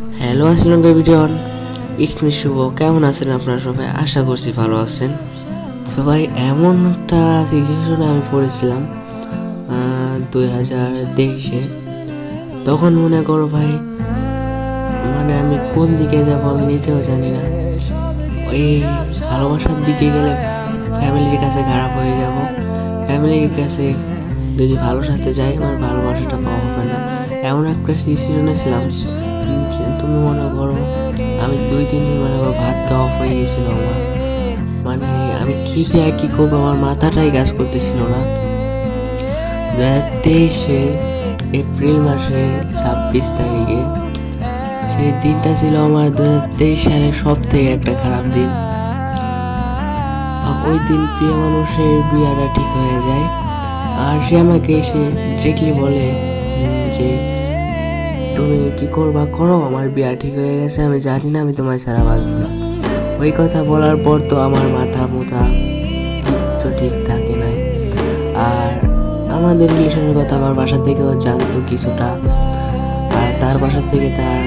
Hello, আসসালামু everyone, it's me শুভ। কেমন আছেন আপনারা সবাই? আশা করছি ভালো আছেন। সো ভাই, এমন একটা সিচুয়েশনে আমি পড়েছিলাম 2023-এ। তখন মনে করো ভাই, মানে আমি কোন দিকে যাবো আমি নিজেও জানি না। এই ভালোবাসার দিকে গেলে ফ্যামিলির কাছে খারাপ হয়ে যাব, ফ্যামিলির কাছে যদি ভালো সাথে যাই আমার ভালোবাসাটা পাওয়া হবে না। এমন একটা ডিসিশনে ছিলাম যে তুমি মনে করো আমি 2-3 দিন মানে আমার ভাত খাওয়া অফ হয়ে গেছিল আমার। মানে আমি কী দিয়ে কী করবো আমার মাথাটাই কাজ করতেছিল না। 2023-এর এপ্রিল মাসের 26 তারিখে সেই দিনটা ছিল আমার 2023 সালের সব থেকে একটা খারাপ দিন। ওই দিন প্রিয় মানুষের বিয়াটা ঠিক হয়ে যায়, আর সে আমাকে এসে ডিরেক্টলি বলে যে তুমি কি করবা করো, আমার বিয়া ঠিক হয়ে গেছে, আমি জানি না আমি তোমায় ছাড়া বাঁচবো না। ওই কথা বলার পর তো আমার মাথা মুথা কিচ্ছু ঠিক থাকে নাই। আর আমাদের রিলেশনের কথা আমার বাসা থেকেও জানতো কিছুটা, আর তার বাসা থেকে তার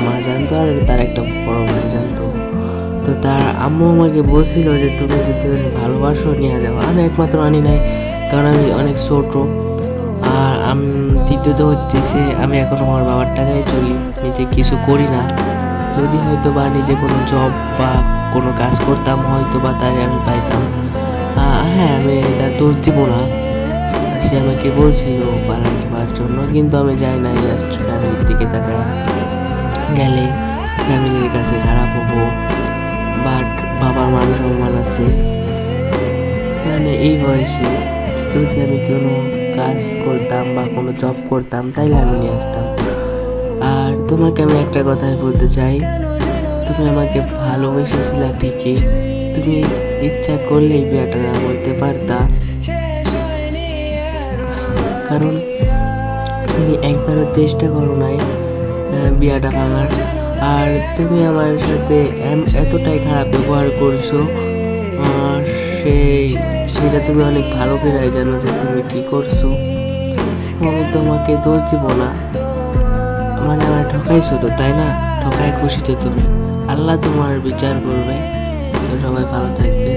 মা জানতো, আর তার একটা বড় ভাই জানতো। তো তার আম্মু আমাকে বলছিল যে তুমি যদি ভালোবাসো নিয়ে যাও। আমি একমাত্র আনি নাই, কারণ আমি অনেক ছোট। আর দ্বিতীয়ত হচ্ছে আমি এখন আমার বাবার টাকায় চলি, নিজে কিছু করি না। যদি হয়তো বা নিজে কোনো জব বা কোনো কাজ করতাম হয়তো বা তাই আমি পাইতাম। হ্যাঁ, আমি তার দোষ দিব না, সে আমাকে বলছিল পালাই যাওয়ার জন্য, কিন্তু আমি যাই না। জাস্ট ফ্যামিলির দিকে তাকায় গেলে ফ্যামিলির কাছে খারাপ হবো, বাট বাবার মান সম্মান আছে। মানে এই বয়সে যদি আমি কোনো কাজ করতাম বা কোনো জব করতাম তাইলে আমি নিয়ে আসতাম। আর তোমাকে আমি একটা কথাই বলতে চাই, তুমি আমাকে ভালোবেসেছিলা ঠিকই, তুমি ইচ্ছা করলেই বিয়েটা না করতে পারতা, কারণ তুমি একবারও চেষ্টা করো নাই বিয়াটা ভাঙার। আর তুমি আমার সাথে এতটাই খারাপ ব্যবহার করছো, সেই সেটা তুমি অনেক ভালো করে জানো যে তুমি কি করছো। আমি তোমাকে দোষ দিব না, মানে আমার ঠকাইছো তো, তাই না? ঠকায় খুশি তো তুমি, আল্লাহ তোমার বিচার করবে। তো সবাই ভালো থাকবে।